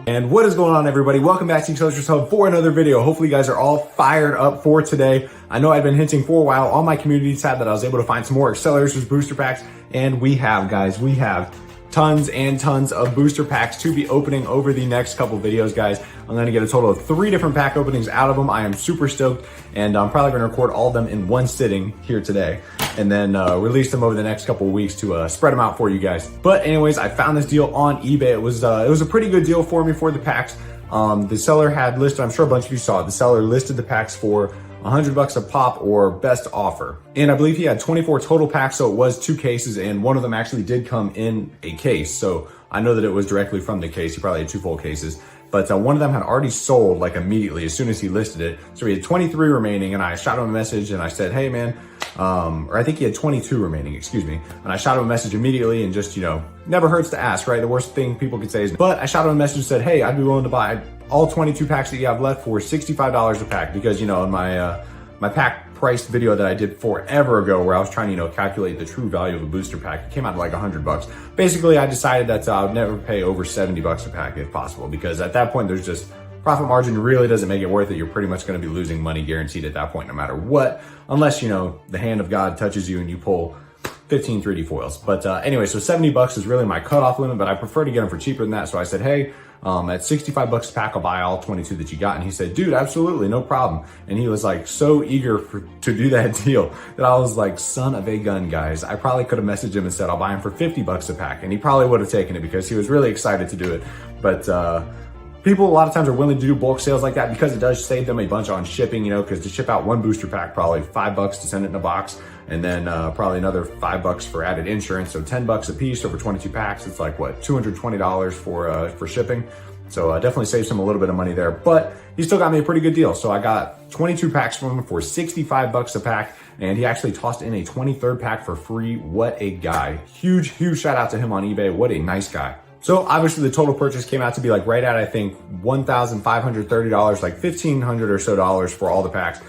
And what is going on, everybody? Welcome back to Acceleracers Hub for another video. Hopefully you guys are all fired up for today. I know I've been hinting for a while on my community tab that I was able to find some more Acceleracers booster packs, and we have, guys, we have tons and tons of booster packs to be opening over the next couple videos, guys. I'm gonna get a total of 3 different pack openings out of them. I am super stoked, and I'm probably gonna record all of them in one sitting here today, and then release them over the next couple of weeks to spread them out for you guys. But anyways, I found this deal on eBay. It was a pretty good deal for me for the packs. The seller had listed, I'm sure a bunch of you saw it, the seller listed the packs for $100 a pop or best offer. And I believe he had 24 total packs, so it was 2 cases, and one of them actually did come in a case. So I know that it was directly from the case. He probably had 2 full cases. But one of them had already sold like immediately as soon as he listed it. So he had 23 remaining, and I shot him a message and I said, hey man, or I think he had 22 remaining, excuse me. And I shot him a message immediately, and just, you know, never hurts to ask, right? The worst thing people could say is, but I shot him a message and said, hey, I'd be willing to buy all 22 packs that you have left for $65 a pack, because, you know, in my my pack price video that I did forever ago, where I was trying to, you know, calculate the true value of a booster pack, it came out to like $100. Basically, I decided that I would never pay over $70 a pack if possible, because at that point, there's just profit margin really doesn't make it worth it. You're pretty much going to be losing money guaranteed at that point, no matter what, unless, you know, the hand of God touches you and you pull 15 3D foils. But anyway, so $70 is really my cutoff limit, but I prefer to get them for cheaper than that. So I said, hey, at $65 a pack, I'll buy all 22 that you got. And he said, dude, absolutely, no problem. And he was like so eager to do that deal that I was like, son of a gun, guys. I probably could have messaged him and said, I'll buy him for $50 a pack. And he probably would have taken it because he was really excited to do it. But people a lot of times are willing to do bulk sales like that because it does save them a bunch on shipping, you know, because to ship out 1 booster pack, probably $5 to send it in a box, and then probably another $5 for added insurance. So $10 a piece over 22 packs. It's like, what, $220 for shipping. So definitely saves him a little bit of money there, but he still got me a pretty good deal. So I got 22 packs from him for $65 a pack, and he actually tossed in a 23rd pack for free. What a guy. Huge shout out to him on eBay. What a nice guy. So obviously the total purchase came out to be like right at, I think, $1,530, like $1,500 or so dollars for all the packs.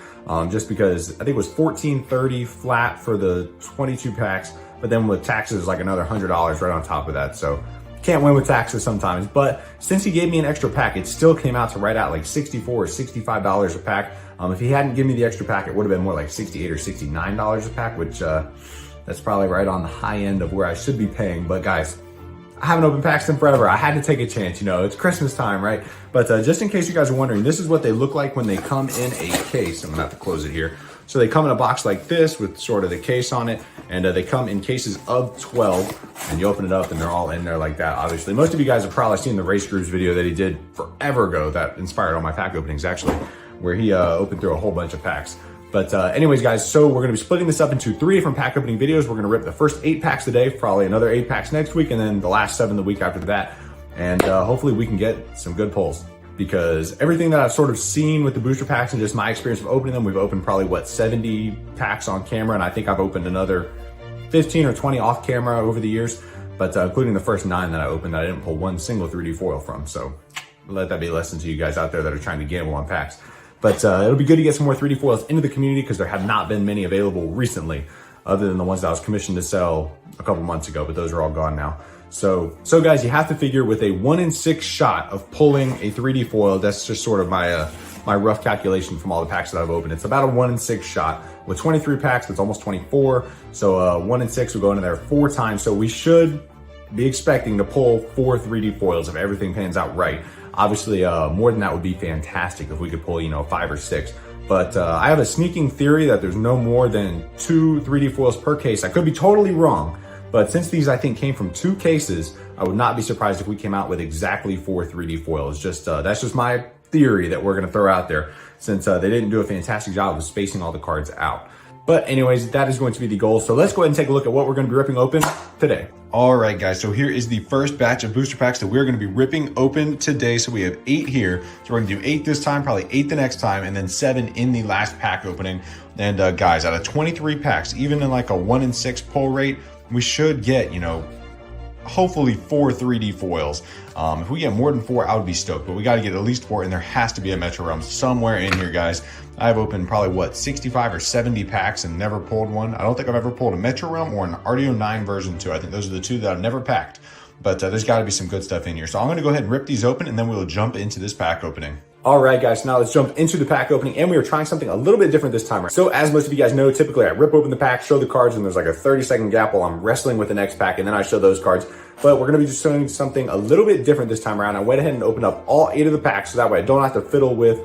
Just because I think it was $1,430 flat for the 22 packs, but then with taxes, like another $100 right on top of that. So can't win with taxes sometimes, but since he gave me an extra pack, it still came out to right at like $64 or $65 a pack. If he hadn't given me the extra pack, it would have been more like $68 or $69 a pack, which that's probably right on the high end of where I should be paying. But guys, I haven't opened packs in forever. I had to take a chance, you know, it's Christmas time, right? But just in case you guys are wondering, this is what they look like when they come in a case. I'm gonna have to close it here. So they come in a box like this with sort of the case on it, and they come in cases of 12, and you open it up and they're all in there like that. Obviously, most of you guys have probably seen the Race Grooves video that he did forever ago that inspired all my pack openings, actually, where he opened through a whole bunch of packs. But anyways, guys, so we're gonna be splitting this up into 3 different pack opening videos. We're gonna rip the first 8 packs today, probably another 8 packs next week, and then the last 7 the week after that. And hopefully we can get some good pulls, because everything that I've sort of seen with the booster packs and just my experience of opening them, we've opened probably, what, 70 packs on camera, and I think I've opened another 15 or 20 off camera over the years, but including the first 9 that I opened that I didn't pull one single 3D foil from. So let that be a lesson to you guys out there that are trying to gamble on packs. But it'll be good to get some more 3D foils into the community, because there have not been many available recently, other than the ones that I was commissioned to sell a couple months ago, but those are all gone now. So guys, you have to figure with a 1 in 6 shot of pulling a 3D foil, that's just sort of my my rough calculation from all the packs that I've opened. It's about a 1 in 6 shot. With 23 packs, that's almost 24. So 1 in 6 will go into there 4 times. So we should be expecting to pull 4 3D foils if everything pans out right. Obviously, more than that would be fantastic if we could pull, you know, 5 or 6. But I have a sneaking theory that there's no more than 2 3D foils per case. I could be totally wrong, but since these, I think, came from 2 cases, I would not be surprised if we came out with exactly 4 3D foils. Just that's just my theory that we're gonna throw out there, since they didn't do a fantastic job of spacing all the cards out. But anyways, that is going to be the goal. So let's go ahead and take a look at what we're going to be ripping open today. All right, guys. So here is the first batch of booster packs that we're going to be ripping open today. So we have 8 here. So we're going to do 8 this time, probably 8 the next time, and then 7 in the last pack opening. And guys, out of 23 packs, even in like a 1 in 6 pull rate, we should get, you know, hopefully 4 3D foils. If we get more than 4, I would be stoked, but we got to get at least 4, and there has to be a Metro Realm somewhere in here, guys. I've opened probably, what, 65 or 70 packs and never pulled one. I don't think I've ever pulled a Metro Realm or an RD09 version 2. I think those are the 2 that I've never packed. but there's got to be some good stuff in here. So I'm going to go ahead and rip these open, and then we'll jump into this pack opening. All right, guys, now let's jump into the pack opening, and we are trying something a little bit different this time. So as most of you guys know, typically I rip open the pack, show the cards, and there's like a 30-second gap while I'm wrestling with the next pack, and then I show those cards. But we're gonna be just showing something a little bit different this time around. I went ahead and opened up all 8 of the packs, so that way I don't have to fiddle with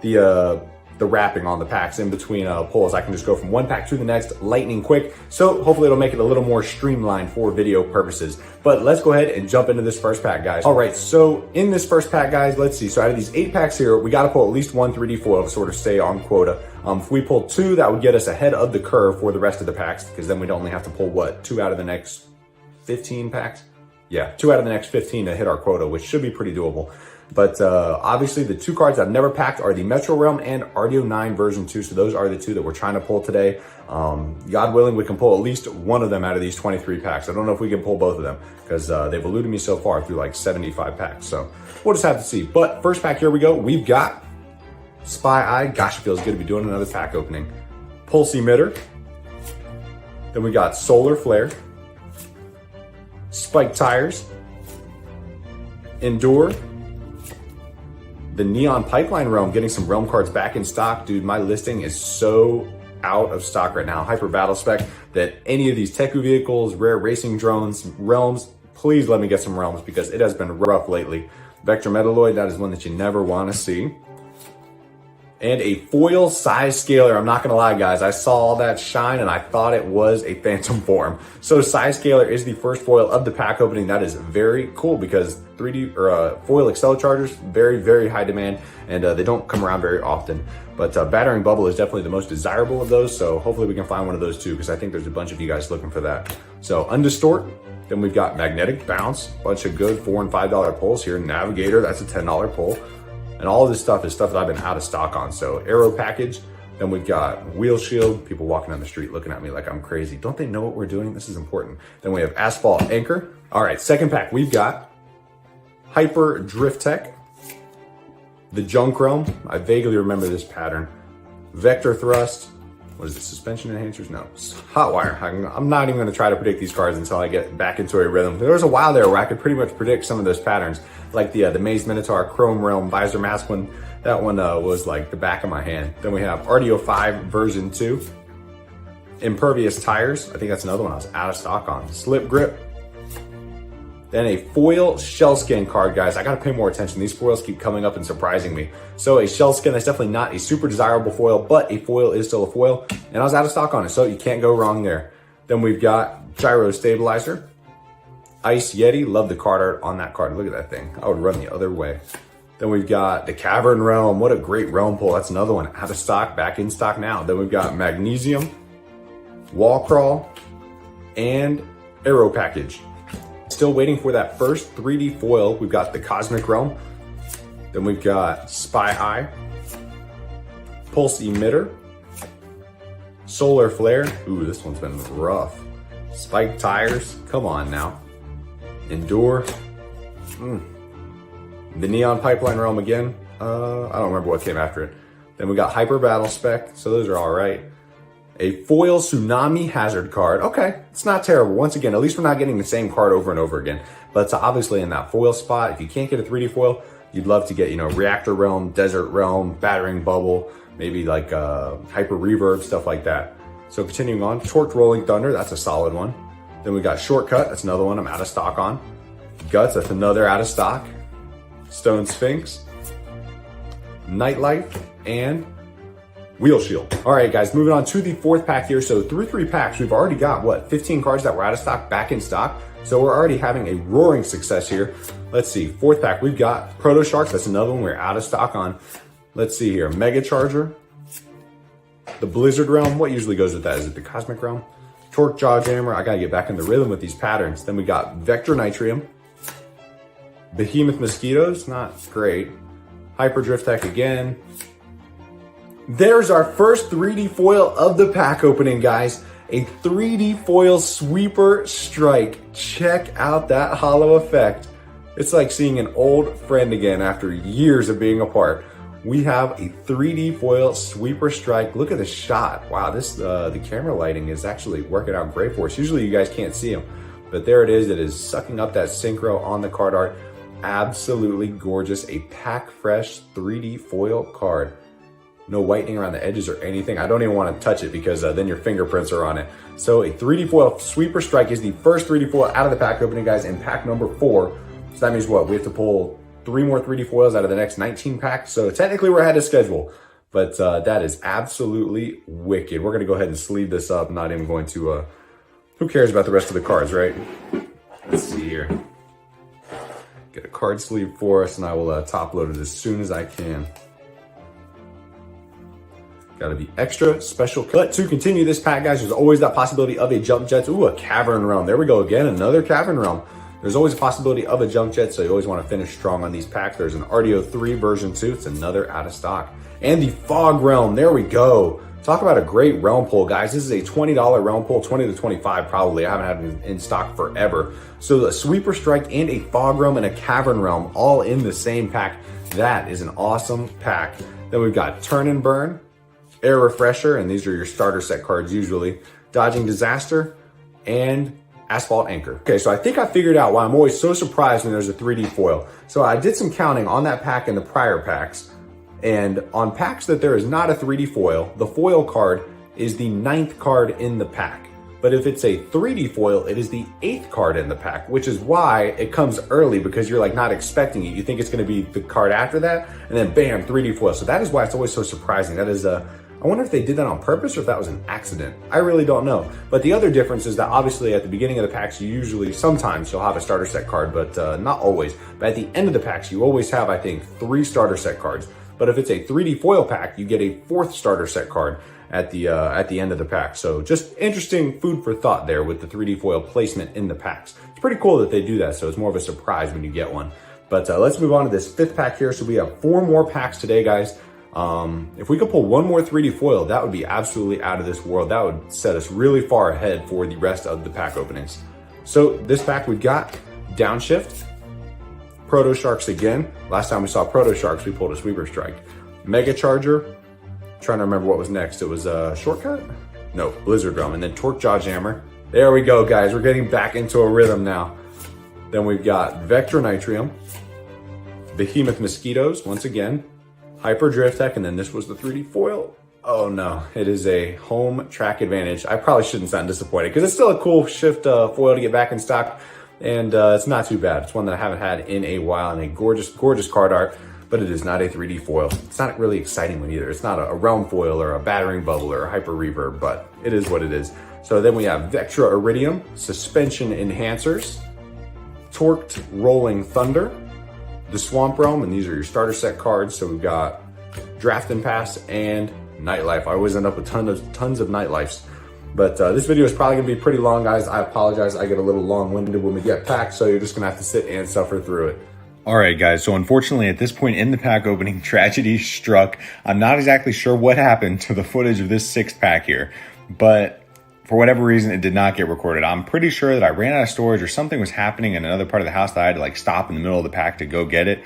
the wrapping on the packs in between pulls. I can just go from one pack to the next lightning quick. So hopefully it'll make it a little more streamlined for video purposes. But let's go ahead and jump into this first pack, guys. All right, so in this first pack, guys, let's see. So out of these 8 packs here, we got to pull at least 1 3D foil to sort of stay on quota. If we pull 2, that would get us ahead of the curve for the rest of the packs, because then we'd only have to pull, what, 2 out of the next 15 packs? Yeah, 2 out of the next 15 to hit our quota, which should be pretty doable. But obviously the 2 cards I've never packed are the Metro Realm and RD09.V2. So those are the 2 that we're trying to pull today. God willing, we can pull at least one of them out of these 23 packs. I don't know if we can pull both of them, because they've eluded me so far through like 75 packs. So we'll just have to see. But first pack, here we go. We've got Spy Eye. Gosh, it feels good to be doing another pack opening. Pulse Emitter. Then we got Solar Flare. Spike Tires. Endure. The Neon Pipeline Realm, getting some Realm cards back in stock. Dude, my listing is so out of stock right now. Hyper Battle Spec, that any of these Teku vehicles, rare racing drones, Realms, please let me get some Realms, because it has been rough lately. Vector Metalloid, that is one that you never want to see. And a foil size scaler. I'm not gonna lie, guys, I saw all that shine and I thought it was a phantom form. So size scaler is the first foil of the pack opening. That is very cool, because 3D or foil Acceleracers, very, very high demand, and they don't come around very often. But Battering Bubble is definitely the most desirable of those, so hopefully we can find one of those too, because I think there's a bunch of you guys looking for that. So Undistort, then we've got Magnetic Bounce, bunch of good $4 and $5 pulls here. Navigator, that's a $10 pull. And all of this stuff is stuff that I've been out of stock on. So Aero Package, then we've got Wheel Shield, people walking down the street looking at me like I'm crazy. Don't they know what we're doing? This is important. Then we have Asphalt Anchor. All right, second pack, we've got Hyper Drift Tech, the Junk Realm. I vaguely remember this pattern. Vector Thrust. What is it, suspension enhancers? No, Hotwire. I'm not even gonna try to predict these cards until I get back into a rhythm. There was a while there where I could pretty much predict some of those patterns, like the Maze Minotaur, Chrome Realm, Visor Mask one. That one was like the back of my hand. Then we have RD05 version 2. Impervious Tires, I think that's another one I was out of stock on. Slip Grip. Then a foil shell skin card, guys. I gotta pay more attention. These foils keep coming up and surprising me. So a shell skin, that's definitely not a super desirable foil, but a foil is still a foil. And I was out of stock on it, so you can't go wrong there. Then we've got Gyro Stabilizer. Ice Yeti, love the card art on that card. Look at that thing. I would run the other way. Then we've got the Cavern Realm. What a great Realm pull. That's another one out of stock, back in stock now. Then we've got Magnesium, Wall Crawl, and Aero Package. Still waiting for that first 3D foil. We've got the Cosmic Realm. Then we've got Spy Eye, Pulse Emitter, Solar Flare. Ooh, this one's been rough. Spike Tires, come on now. Endure. The Neon Pipeline Realm again. I don't remember what came after it. Then we got Hyper Battle Spec, so those are all right. A foil Tsunami Hazard card. Okay, it's not terrible. Once again, at least we're not getting the same card over and over again. But obviously in that foil spot, if you can't get a 3D foil, you'd love to get, you know, Reactor Realm, Desert Realm, Battering Bubble, maybe like Hyper Reverb, stuff like that. So continuing on, Torqued Rolling Thunder, that's a solid one. Then we got Shortcut, that's another one I'm out of stock on. Guts, that's another out of stock. Stone Sphinx, Nightlife, and Wheel Shield. All right, guys, moving on to the fourth pack here. So through 3 packs, we've already got, what, 15 cards that were out of stock back in stock. So we're already having a roaring success here. Let's see, fourth pack, we've got Proto Sharks. That's another one we're out of stock on. Let's see here, Mega Charger, the Blizzard Realm. What usually goes with that? Is it the Cosmic Realm? Torque Jaw Jammer. I gotta get back in the rhythm with these patterns. Then we got Vector Nitrium, Behemoth Mosquitoes, not great. Hyper Drift Tech again. There's our first 3D foil of the pack opening, guys. A 3D foil Sweeper Strike. Check out that hollow effect. It's like seeing an old friend again after years of being apart. We have a 3D foil Sweeper Strike. Look at the shot. Wow, this the camera lighting is actually working out great for us. Usually you guys can't see them, but there it is. It is sucking up that synchro on the card art. Absolutely gorgeous. A pack fresh 3D foil card. No whitening around the edges or anything. I don't even want to touch it because then your fingerprints are on it. So a 3D foil Sweeper Strike is the first 3D foil out of the pack opening, guys, in pack number 4. So that means what? We have to pull 3 more 3D foils out of the next 19 packs. So technically we're ahead of schedule, but that is absolutely wicked. We're going to go ahead and sleeve this up. I'm not even going to, who cares about the rest of the cards, right? Let's see here. Get a card sleeve for us and I will top load it as soon as I can. Gotta be extra special. But to continue this pack, guys, there's always that possibility of a jump jet. Ooh, a cavern realm. There we go again, another cavern realm. There's always a possibility of a jump jet, so you always want to finish strong on these packs. There's an RD03 version 2. It's another out of stock. And the fog realm. There we go. Talk about a great realm pull, guys. This is a $20 realm pull, 20 to 25 probably. I haven't had it in stock forever. So the Sweeper Strike and a fog realm and a cavern realm all in the same pack. That is an awesome pack. Then we've got Turn and Burn, Air Refresher, and these are your starter set cards usually, Dodging Disaster, and Asphalt Anchor. Okay, so I think I figured out why I'm always so surprised when there's a 3D foil. So I did some counting on that pack and the prior packs, and on packs that there is not a 3D foil, the foil card is the 9th card in the pack. But if it's a 3D foil, it is the 8th card in the pack, which is why it comes early, because you're like not expecting it. You think it's gonna be the card after that, and then bam, 3D foil. So that is why it's always so surprising. That is I wonder if they did that on purpose or if that was an accident. I really don't know. But the other difference is that obviously at the beginning of the packs, sometimes you'll have a starter set card, but not always. But at the end of the packs, you always have, I think, 3 starter set cards. But if it's a 3D foil pack, you get a 4th starter set card at the end of the pack. So just interesting food for thought there with the 3D foil placement in the packs. It's pretty cool that they do that, so it's more of a surprise when you get one. But let's move on to this 5th pack here. So we have 4 more packs today, guys. If we could pull 1 more 3D foil, that would be absolutely out of this world. That would set us really far ahead for the rest of the pack openings. So this pack we've got Downshift, Proto Sharks again. Last time we saw Proto Sharks, we pulled a Sweeper Strike. Mega Charger, trying to remember what was next. It was a Shortcut? No, Blizzard Realm, and then Torque Jaw Jammer. There we go, guys. We're getting back into a rhythm now. Then we've got Vector Nitrium, Behemoth Mosquitoes, once again, Hyper Drift Tech, and then this was the 3D foil. Oh no, it is a home track advantage. I probably shouldn't sound disappointed because it's still a cool shift foil to get back in stock, and it's not too bad. It's one that I haven't had in a while, and a gorgeous, gorgeous card art, but it is not a 3D foil. It's not a really exciting one either. It's not a realm foil or a battering bubble or a hyper reverb, but it is what it is. So then we have Vectra Iridium, Suspension Enhancers, Torqued Rolling Thunder, the Swamp Realm, and these are your starter set cards. So we've got Draft and Pass and Nightlife. I always end up with tons of Nightlifes. But this video is probably gonna be pretty long, guys. I apologize, I get a little long-winded when we get packed, so you're just gonna have to sit and suffer through it. All right, guys, so unfortunately at this point in the pack opening, tragedy struck. I'm not exactly sure what happened to the footage of this 6th pack here, but for whatever reason, it did not get recorded. I'm pretty sure that I ran out of storage or something was happening in another part of the house that I had to like stop in the middle of the pack to go get it.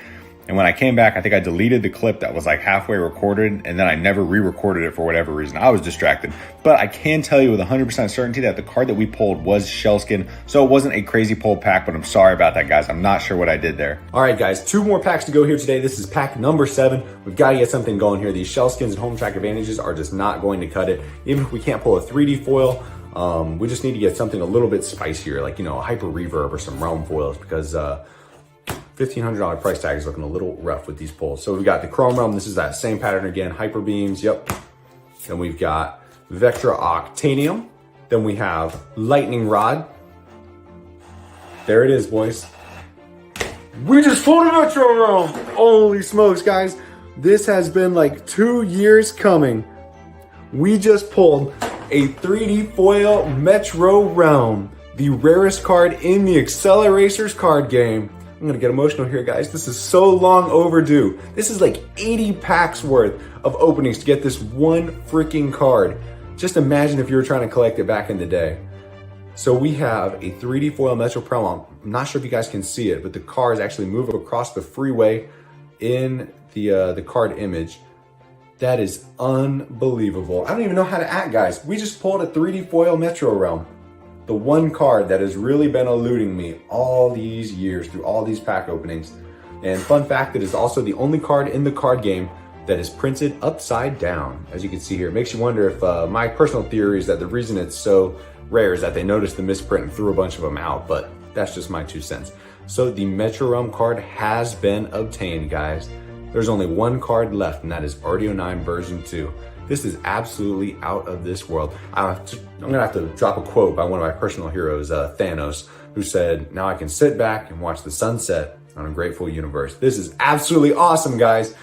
And when I came back, I think I deleted the clip that was like halfway recorded, and then I never re-recorded it for whatever reason. I was distracted. But I can tell you with 100% certainty that the card that we pulled was Shellskin. So it wasn't a crazy pulled pack, but I'm sorry about that, guys. I'm not sure what I did there. All right, guys, 2 more packs to go here today. This is pack number 7. We've got to get something going here. These Shellskins and home track advantages are just not going to cut it. Even if we can't pull a 3D foil, we just need to get something a little bit spicier, like, you know, a hyper reverb or some realm foils, because $1,500 price tag is looking a little rough with these pulls. So we've got the Chrome Realm. This is that same pattern again, Hyper Beams, yep. Then we've got Vectra Octanium. Then we have Lightning Rod. There it is, boys. We just pulled a Metro Realm. Holy smokes, guys. This has been like 2 years coming. We just pulled a 3D foil Metro Realm, the rarest card in the Acceleracers card game. I'm gonna get emotional here, guys. This is so long overdue. This is like 80 packs worth of openings to get this one freaking card. Just imagine if you were trying to collect it back in the day. So we have a 3D foil Metro Realm. I'm not sure if you guys can see it, but the cars actually move across the freeway in the card image. That is unbelievable. I don't even know how to act, guys. We just pulled a 3D foil Metro Realm. the one card that has really been eluding me all these years through all these pack openings. And fun fact, it is also the only card in the card game that is printed upside down. As you can see here, it makes you wonder if my personal theory is that the reason it's so rare is that they noticed the misprint and threw a bunch of them out, but that's just my 2 cents. So the Metro Realm card has been obtained, guys. There's only one card left, and that is RD09.V2. This is absolutely out of this world. I'm gonna have to drop a quote by one of my personal heroes, Thanos, who said, "Now I can sit back and watch the sunset on a grateful universe." This is absolutely awesome, guys.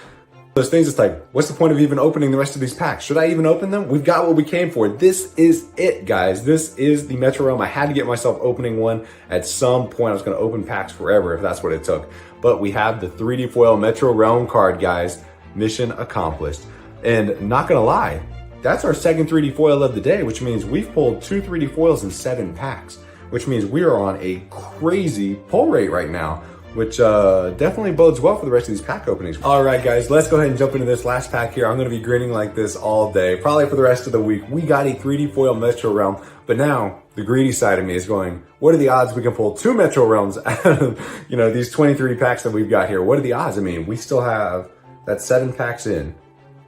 Those things, it's like, what's the point of even opening the rest of these packs? Should I even open them? We've got what we came for. This is it, guys. This is the Metro Realm. I had to get myself opening one at some point. I was gonna open packs forever if that's what it took. But we have the 3D foil Metro Realm card, guys. Mission accomplished. And not gonna lie, that's our second 3D foil of the day, which means we've pulled 2 3D foils in 7 packs, which means we are on a crazy pull rate right now, which definitely bodes well for the rest of these pack openings. All right, guys, let's go ahead and jump into this last pack here. I'm gonna be grinning like this all day, probably for the rest of the week. We got a 3D foil Metro Realm, but now the greedy side of me is going, what are the odds we can pull 2 Metro Realms out of, these 23 packs that we've got here? What are the odds? I mean, we still have that 7 packs in.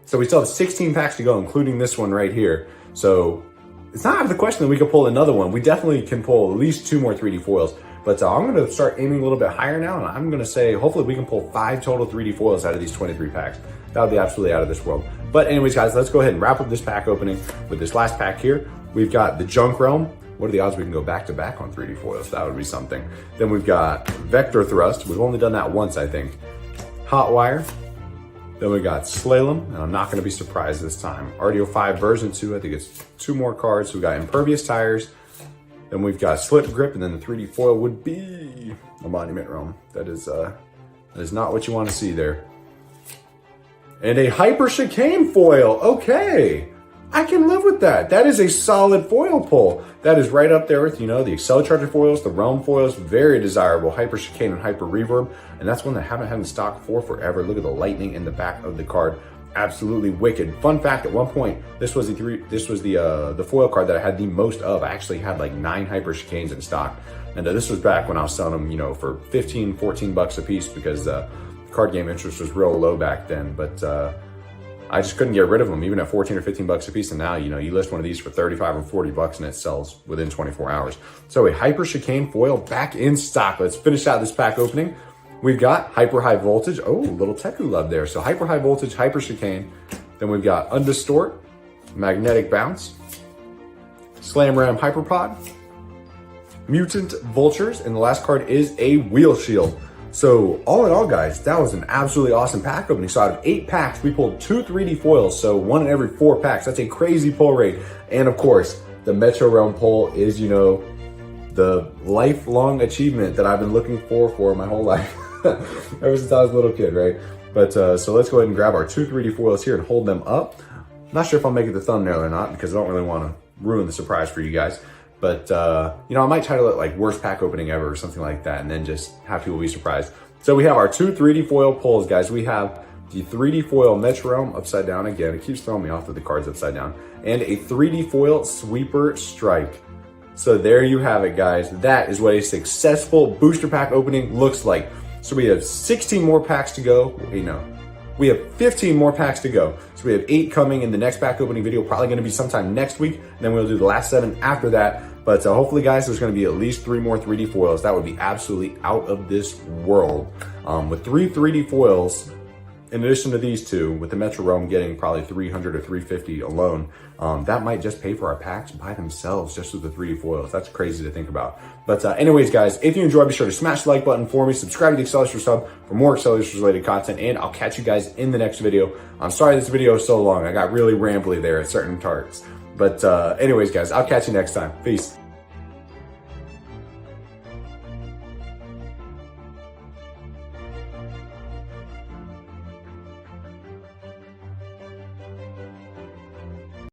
So we still have 16 packs to go, including this one right here. So it's not out of the question that we could pull another one. We definitely can pull at least 2 more 3D foils. But I'm gonna start aiming a little bit higher now, and I'm gonna say hopefully we can pull 5 total 3D foils out of these 23 packs. That would be absolutely out of this world. But anyways, guys, let's go ahead and wrap up this pack opening with this last pack here. We've got the Junk Realm. What are the odds we can go back to back on 3D foils? That would be something. Then we've got Vector Thrust. We've only done that once, I think. Hot Wire. Then we got Slalom, and I'm not gonna be surprised this time. RD05.V2, I think it's 2 more cards. So we got Impervious Tires. Then we've got Slip Grip, and then the 3D foil would be a Monument Realm. That is not what you want to see there. And a Hyper Chicane foil. Okay, I can live with that. That is a solid foil pull. That is right up there with, the Acceleracers foils, the Realm foils, very desirable. Hyper Chicane and Hyper Reverb, and that's one that I haven't had in stock for forever. Look at the lightning in the back of the card. Absolutely wicked. Fun fact, at one point, this was the foil card that I had the most of. I actually had like 9 Hyper Chicanes in stock. And this was back when I was selling them, for 15, 14 bucks a piece, because card game interest was real low back then. But I just couldn't get rid of them, even at 14 or 15 bucks a piece. And now, you list one of these for 35 or 40 bucks and it sells within 24 hours. So a Hyper Chicane foil back in stock. Let's finish out this pack opening. We've got Hyper High Voltage. Oh, little Teku love there. So Hyper High Voltage, Hyper Chicane. Then we've got Undistort, Magnetic Bounce, Slam Ram Hyperpod, Mutant Vultures, and the last card is a Wheel Shield. So all in all, guys, that was an absolutely awesome pack opening. So out of 8 packs, we pulled 2 3D foils. So 1 in every 4 packs. That's a crazy pull rate. And of course, the Metro Realm pull is, the lifelong achievement that I've been looking for my whole life. Ever since I was a little kid, right? But so let's go ahead and grab our 2 3D foils here and hold them up. Not sure if I'll make it the thumbnail or not, because I don't really want to ruin the surprise for you guys. But I might title it like worst pack opening ever or something like that, and then just have people be surprised. So we have our 2 3D foil pulls, guys. We have the 3D foil Metro Realm upside down again. It keeps throwing me off with the cards upside down. And a 3D foil Sweeper Strike. So there you have it, guys. That is what a successful booster pack opening looks like. So we have 16 more packs to go. We have 15 more packs to go. So we have 8 coming in the next pack opening video, probably gonna be sometime next week. And then we'll do the last 7 after that. But hopefully, guys, there's gonna be at least 3 more 3D foils. That would be absolutely out of this world. With 3 3D foils, in addition to these 2, with the Metro Realm getting probably 300 or 350 alone, that might just pay for our packs by themselves, just with the 3D foils. That's crazy to think about. But anyways, guys, if you enjoyed, be sure to smash the like button for me, subscribe to the Acceleracers Hub for more Acceleracers related content, and I'll catch you guys in the next video. I'm sorry this video is so long. I got really rambly there at certain parts. But anyways, guys, I'll catch you next time. Peace.